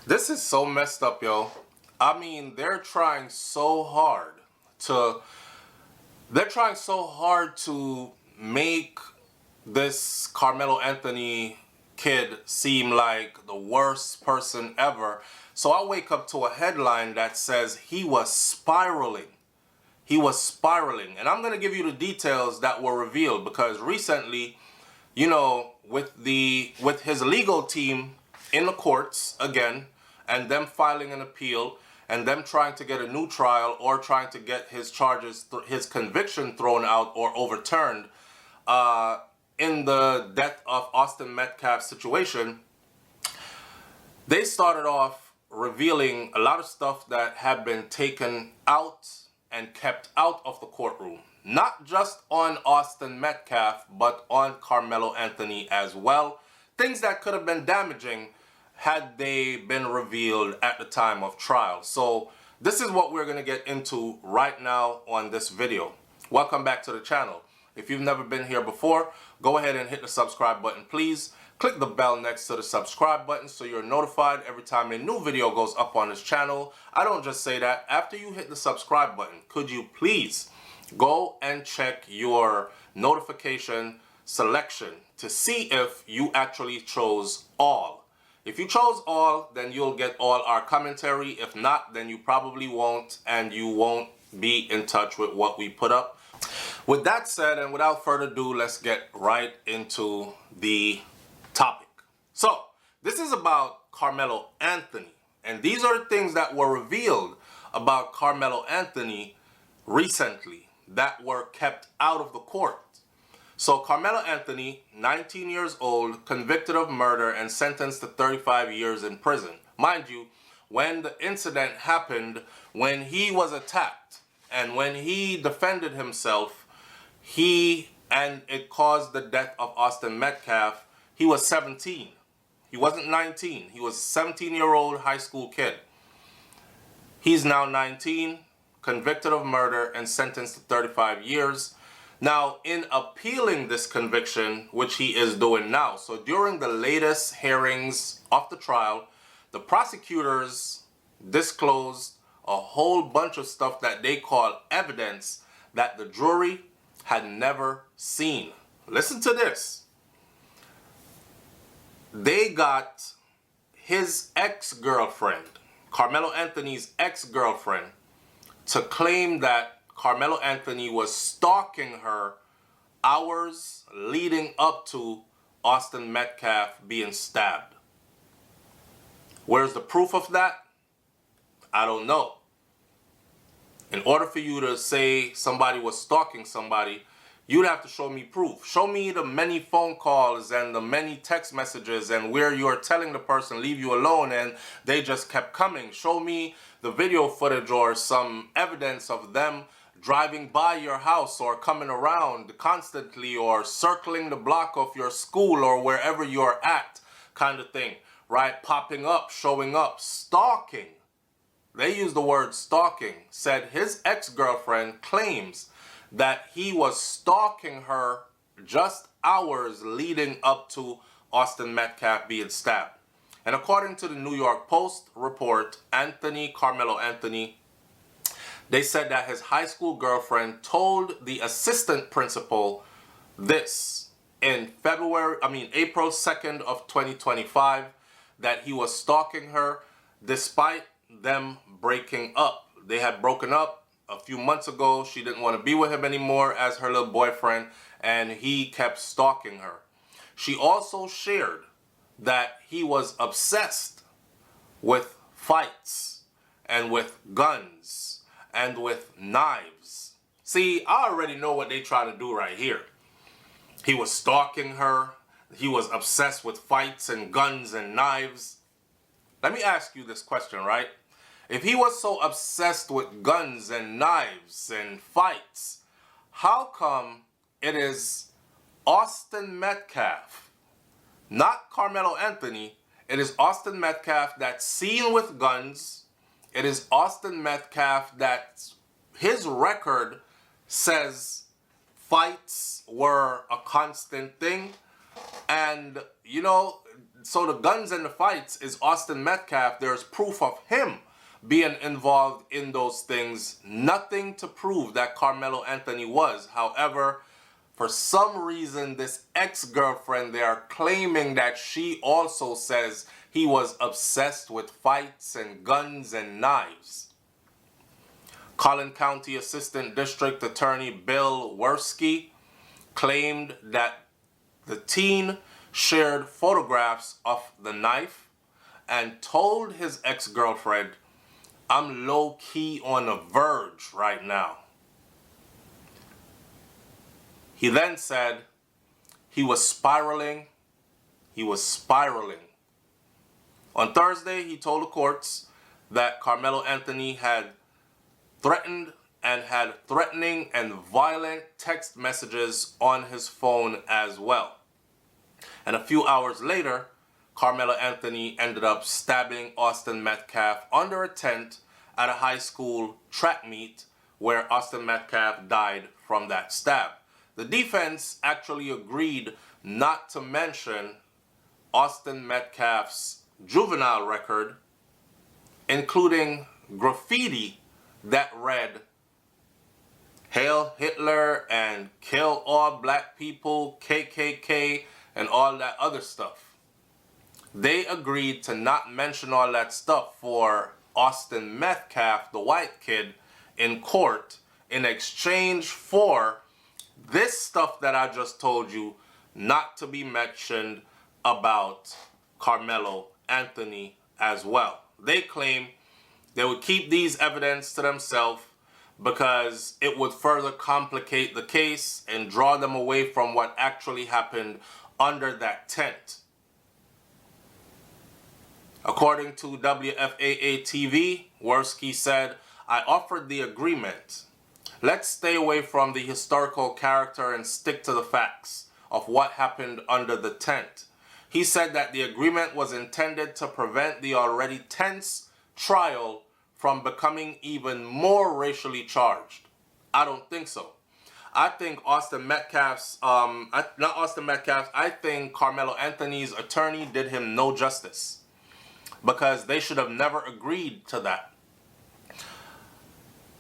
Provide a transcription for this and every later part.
This is so messed up, yo. I mean, to they're trying so hard to make this Karmelo Anthony kid seem like the worst person ever. So I wake up to a headline that says he was spiraling. He was spiraling. And I'm going to give you the details that were revealed because recently, with his legal team in the courts again, and them filing an appeal, and them trying to get a new trial or trying to get his charges, his conviction thrown out or overturned, in the death of Austin Metcalf situation, they started off revealing a lot of stuff that had been taken out and kept out of the courtroom. Not just on Austin Metcalf, but on Karmelo Anthony as well. Things that could have been damaging had they been revealed at the time of trial. So this is what we're going to get into right now on this video. Welcome back to the channel. If you've never been here before, go ahead and hit the subscribe button, please. Click the bell next to the subscribe button so you're notified every time a new video goes up on this channel. I don't just say that. After you hit the subscribe button, could you please go and check your notification selection to see if you actually chose all. If you chose all, then you'll get all our commentary. If not, then you probably won't, and you won't be in touch with what we put up. With that said, and without further ado, let's get right into the topic. So, this is about Karmelo Anthony, and these are the things that were revealed about Karmelo Anthony recently that were kept out of the court. So Karmelo Anthony, 19 years old, convicted of murder and sentenced to 35 years in prison. Mind you, when the incident happened, when he was attacked and when he defended himself, and it caused the death of Austin Metcalf, he was 17. He wasn't 19. He was a 17-year-old high school kid. He's now 19, convicted of murder and sentenced to 35 years. Now, in appealing this conviction, which he is doing now, so during the latest hearings of the trial, the prosecutors disclosed a whole bunch of stuff that they call evidence that the jury had never seen. Listen to this. They got his ex-girlfriend, Karmelo Anthony's ex-girlfriend, to claim that Karmelo Anthony was stalking her hours leading up to Austin Metcalf being stabbed. Where's the proof of that? I don't know. In order for you to say somebody was stalking somebody, you'd have to show me proof. Show me the many phone calls and the many text messages and where you're telling the person leave you alone and they just kept coming. Show me the video footage or some evidence of them driving by your house or coming around constantly or circling the block of your school or wherever you're at, kind of thing, right? Popping up, showing up, stalking. They use the word stalking. Said his ex-girlfriend claims that he was stalking her just hours leading up to Austin Metcalf being stabbed. And according to the New York Post report, Karmelo Anthony, they said that his high school girlfriend told the assistant principal this in April 2nd of 2025, that he was stalking her despite them breaking up. They had broken up a few months ago. She didn't want to be with him anymore as her little boyfriend, and he kept stalking her. She also shared that he was obsessed with fights and with guns and with knives. See, I already know what they try to do right here. He was stalking her. He was obsessed with fights and guns and knives. Let me ask you this question, right? If he was so obsessed with guns and knives and fights, how come it is Austin Metcalf, not Karmelo Anthony, it is Austin Metcalf that's seen with guns? It is Austin Metcalf that his record says fights were a constant thing. And, so the guns and the fights is Austin Metcalf. There's proof of him being involved in those things. Nothing to prove that Karmelo Anthony was. However, for some reason, this ex-girlfriend, they are claiming that she also says he was obsessed with fights and guns and knives. Collin County Assistant District Attorney Bill Werski claimed that the teen shared photographs of the knife and told his ex-girlfriend, "I'm low-key on the verge right now." He then said he was spiraling. He was spiraling. On Thursday, he told the courts that Karmelo Anthony had threatened and had threatening and violent text messages on his phone as well. And a few hours later, Karmelo Anthony ended up stabbing Austin Metcalf under a tent at a high school track meet where Austin Metcalf died from that stab. The defense actually agreed not to mention Austin Metcalf's juvenile record, including graffiti that read, "Hail Hitler" and "Kill all black people," KKK, and all that other stuff. They agreed to not mention all that stuff for Austin Metcalf, the white kid, in court in exchange for this stuff that I just told you not to be mentioned about Karmelo Anthony as well. They claim they would keep these evidence to themselves because it would further complicate the case and draw them away from what actually happened under that tent. According to WFAA TV, Werski said, "I offered the agreement. Let's stay away from the historical character and stick to the facts of what happened under the tent." He said that the agreement was intended to prevent the already tense trial from becoming even more racially charged. I don't think so. I think I think Karmelo Anthony's attorney did him no justice because they should have never agreed to that.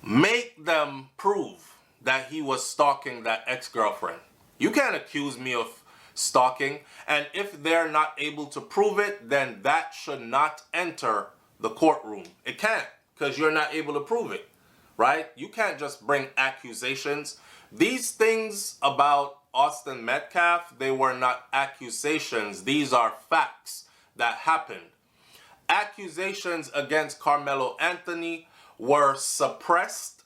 Make them prove that he was stalking that ex-girlfriend. You can't accuse me of stalking, and if they're not able to prove it, then that should not enter the courtroom. It can't, because you're not able to prove it, right? You can't just bring accusations. These things about Austin Metcalf, they were not accusations. These are facts that happened. Accusations against Karmelo Anthony were suppressed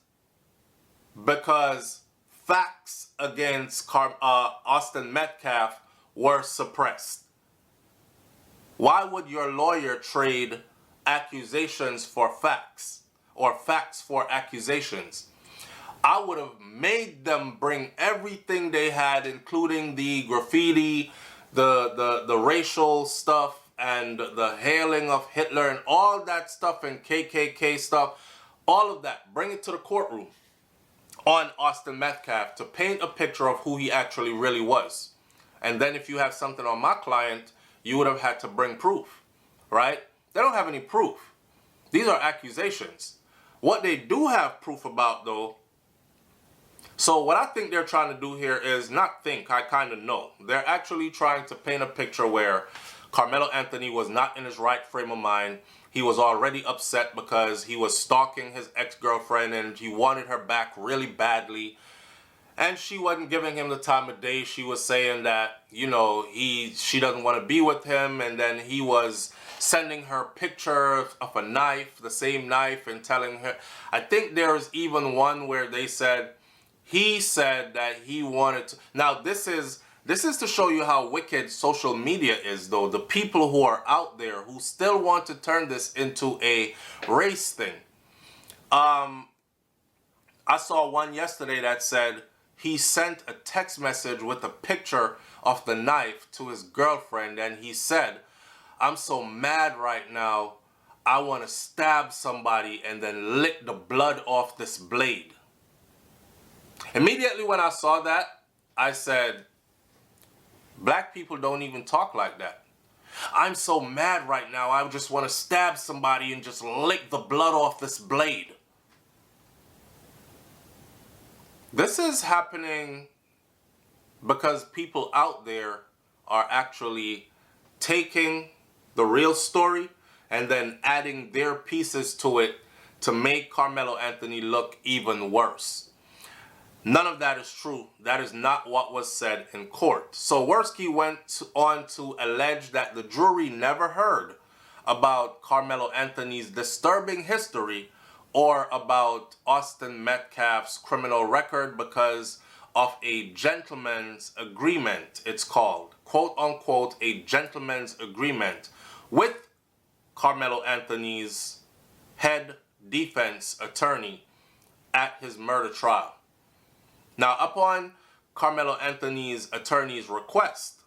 because facts against Austin Metcalf were suppressed. Why would your lawyer trade accusations for facts or facts for accusations? I would have made them bring everything they had, including the graffiti, the racial stuff, and the hailing of Hitler and all that stuff and KKK stuff. All of that, bring it to the courtroom on Austin Metcalf to paint a picture of who he actually really was. And then if you have something on my client, you would have had to bring proof, right? They don't have any proof. These are accusations. What they do have proof about, though, so what I think they're trying to do here is not think, I kind of know. They're actually trying to paint a picture where Karmelo Anthony was not in his right frame of mind. He was already upset because he was stalking his ex-girlfriend and he wanted her back really badly. And she wasn't giving him the time of day. She was saying that, you know, she doesn't want to be with him. And then he was sending her pictures of a knife, the same knife, and telling her. I think there's even one where they said, he said that he wanted to. Now, this is to show you how wicked social media is, though. The people who are out there who still want to turn this into a race thing. I saw one yesterday that said he sent a text message with a picture of the knife to his girlfriend, and he said, "I'm so mad right now, I want to stab somebody and then lick the blood off this blade." Immediately when I saw that, I said, black people don't even talk like that. I'm so mad right now, I just want to stab somebody and just lick the blood off this blade. This is happening because people out there are actually taking the real story and then adding their pieces to it to make Karmelo Anthony look even worse. None of that is true. That is not what was said in court. So Worski went on to allege that the jury never heard about Karmelo Anthony's disturbing history or about Austin Metcalf's criminal record because of a gentleman's agreement, it's called. Quote unquote, a gentleman's agreement with Karmelo Anthony's head defense attorney at his murder trial. Now, upon Karmelo Anthony's attorney's request,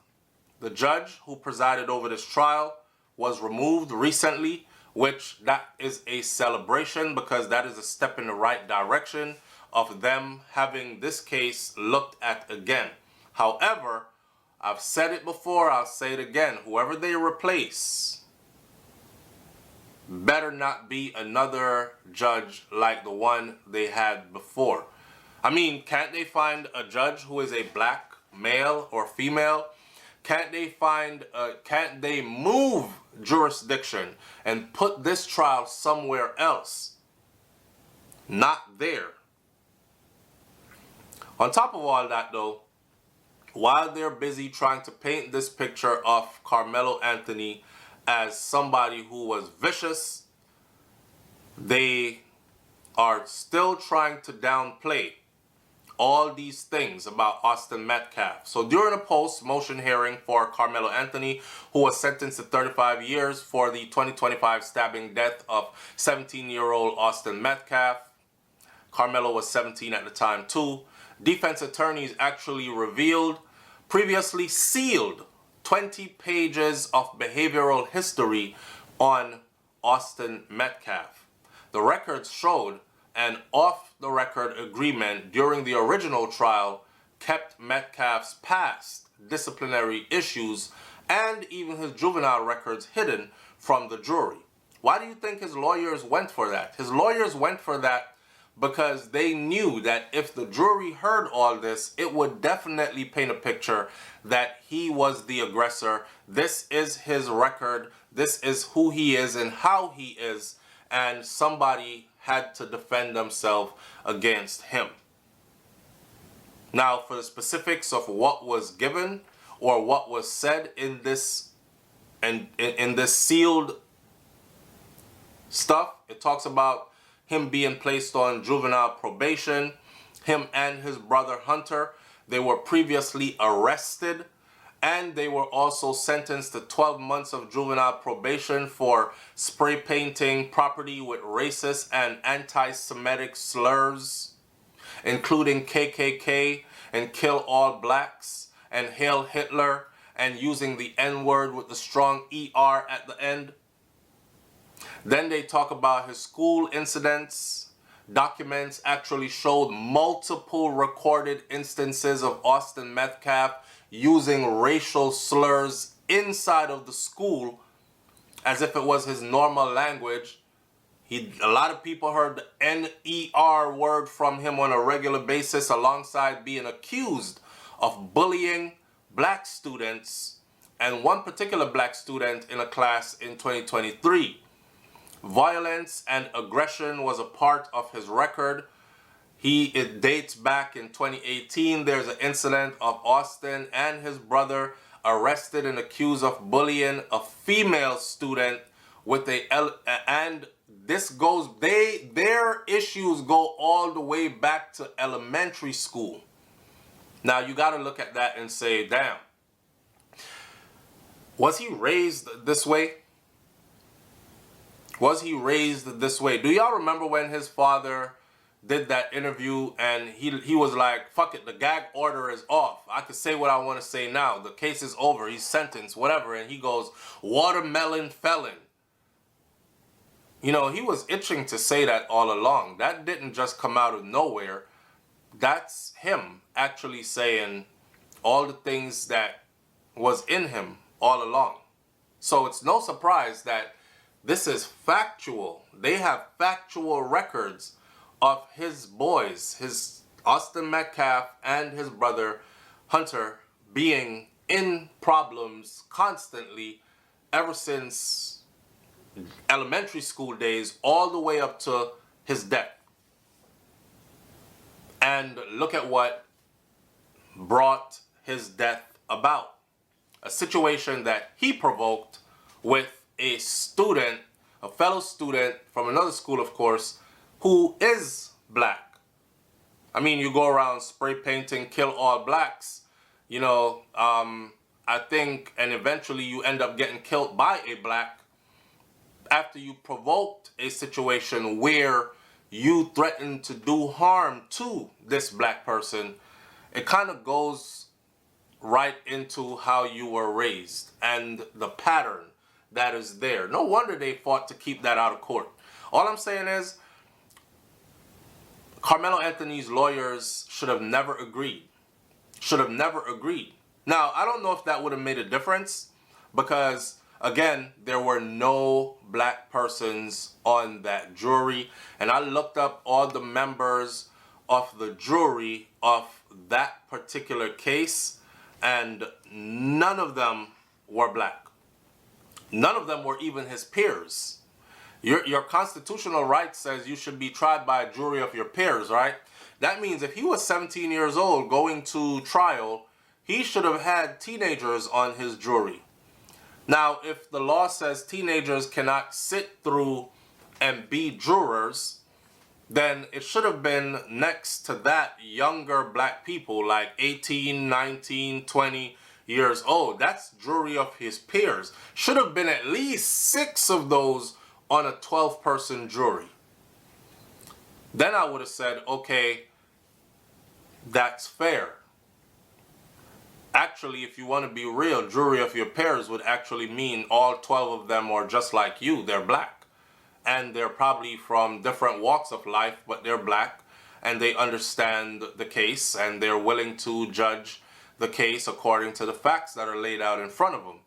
the judge who presided over this trial was removed recently, which that is a celebration because that is a step in the right direction of them having this case looked at again. However, I've said it before, I'll say it again, whoever they replace better not be another judge like the one they had before. I mean, can't they find a judge who is a black male or female? Can't they move jurisdiction and put this trial somewhere else? Not there. On top of all that though, while they're busy trying to paint this picture of Karmelo Anthony as somebody who was vicious, they are still trying to downplay all these things about Austin Metcalf. So during a post-motion hearing for Karmelo Anthony, who was sentenced to 35 years for the 2025 stabbing death of 17-year-old Austin Metcalf, Karmelo was 17 at the time too, defense attorneys actually revealed previously sealed 20 pages of behavioral history on Austin Metcalf. The records showed an off-the-record agreement during the original trial kept Metcalf's past disciplinary issues and even his juvenile records hidden from the jury. Why do you think his lawyers went for that? His lawyers went for that because they knew that if the jury heard all this, it would definitely paint a picture that he was the aggressor. This is his record. This is who he is and how he is. And somebody had to defend themselves against him. Now, for the specifics of what was given or what was said in this in this sealed stuff, it talks about him being placed on juvenile probation. Him and his brother Hunter, they were previously arrested, and they were also sentenced to 12 months of juvenile probation for spray painting property with racist and anti-Semitic slurs, including KKK and Kill All Blacks and Hail Hitler, and using the N-word with the strong ER at the end. Then they talk about his school incidents. Documents actually showed multiple recorded instances of Austin Metcalf using racial slurs inside of the school as if it was his normal language. A lot of people heard the N-E-R word from him on a regular basis, alongside being accused of bullying black students, and one particular black student in a class in 2023. Violence and aggression was a part of his record. It dates back in 2018. There's an incident of Austin and his brother arrested and accused of bullying a female student with their issues go all the way back to elementary school. Now you got to look at that and say, damn, was he raised this way? Was he raised this way? Do y'all remember when his father did that interview and he was like, fuck it, the gag order is off. I can say what I want to say now. The case is over. He's sentenced, whatever. And he goes, watermelon felon. You know, he was itching to say that all along. That didn't just come out of nowhere. That's him actually saying all the things that was in him all along. So it's no surprise that this is factual. They have factual records of his boys, his Austin Metcalf and his brother Hunter, being in problems constantly ever since elementary school days all the way up to his death. And look at what brought his death about. A situation that he provoked with a student, a fellow student from another school, of course, who is black. I mean, you go around spray painting, kill all blacks, you know, I think, and eventually you end up getting killed by a black after you provoked a situation where you threatened to do harm to this black person. It kind of goes right into how you were raised and the pattern that is there. No wonder they fought to keep that out of court. All I'm saying is, Karmelo Anthony's lawyers should have never agreed. Should have never agreed. Now, I don't know if that would have made a difference because, again, there were no black persons on that jury. And I looked up all the members of the jury of that particular case, and none of them were black. None of them were even his peers. Your constitutional right says you should be tried by a jury of your peers, right? That means if he was 17 years old going to trial, he should have had teenagers on his jury. Now, if the law says teenagers cannot sit through and be jurors, then it should have been next to that younger black people like 18, 19, 20 years old. That's jury of his peers. Should have been at least 6 of those on a 12-person jury. Then I would have said, okay, that's fair. Actually, if you want to be real, jury of your peers would actually mean all 12 of them are just like you. They're black. And they're probably from different walks of life, but they're black. And they understand the case, and they're willing to judge the case according to the facts that are laid out in front of them.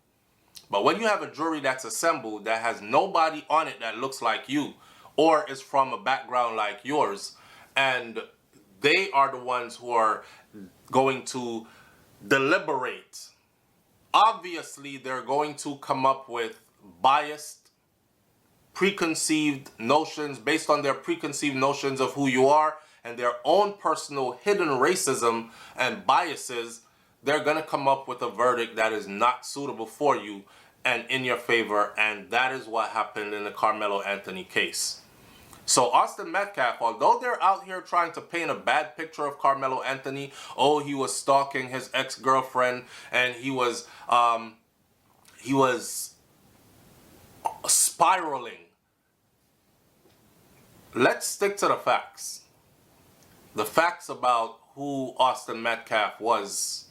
But when you have a jury that's assembled that has nobody on it that looks like you or is from a background like yours, and they are the ones who are going to deliberate, obviously they're going to come up with biased, preconceived notions based on their preconceived notions of who you are and their own personal hidden racism and biases. They're going to come up with a verdict that is not suitable for you and in your favor, and that is what happened in the Karmelo Anthony case. So Austin Metcalf, although they're out here trying to paint a bad picture of Karmelo Anthony, oh, he was stalking his ex-girlfriend and he was spiraling. Let's stick to the facts. The facts about who Austin Metcalf was.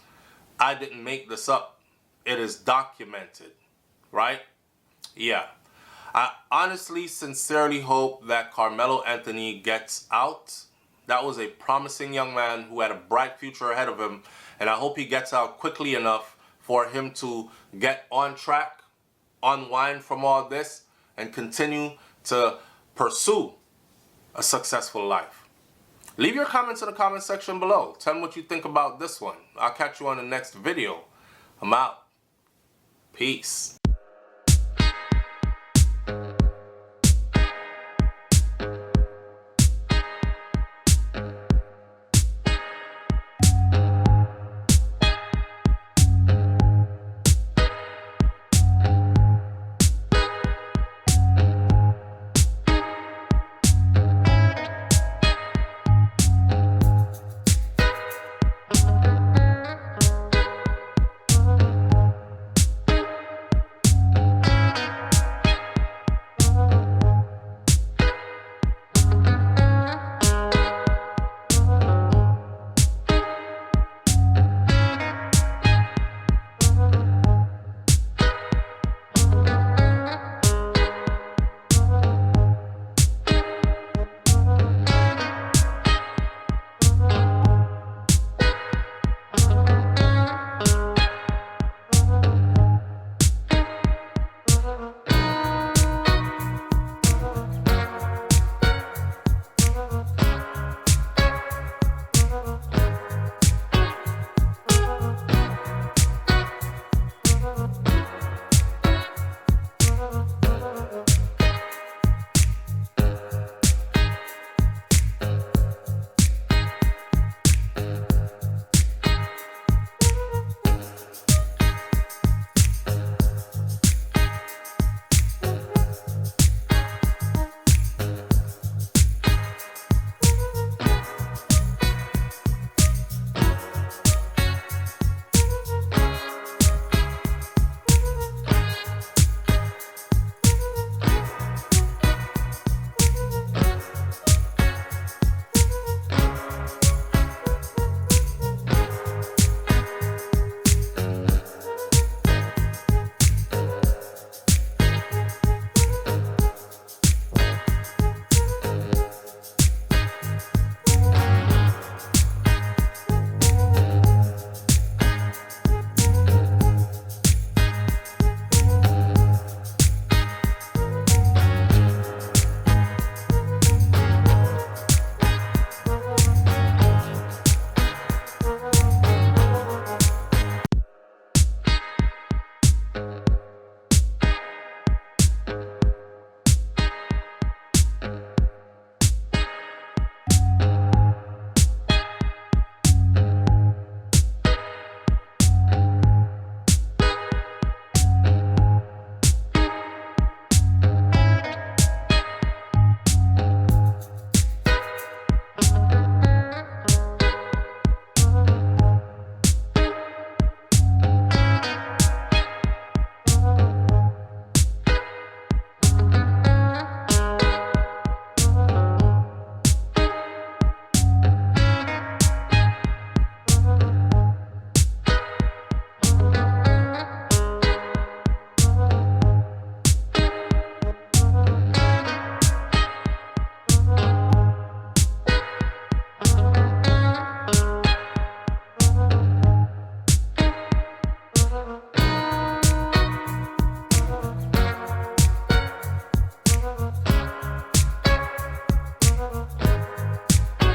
I didn't make this up. It is documented, right? Yeah. I honestly, sincerely hope that Karmelo Anthony gets out. That was a promising young man who had a bright future ahead of him, and I hope he gets out quickly enough for him to get on track, unwind from all this, and continue to pursue a successful life. Leave your comments in the comment section below. Tell me what you think about this one. I'll catch you on the next video. I'm out. Peace.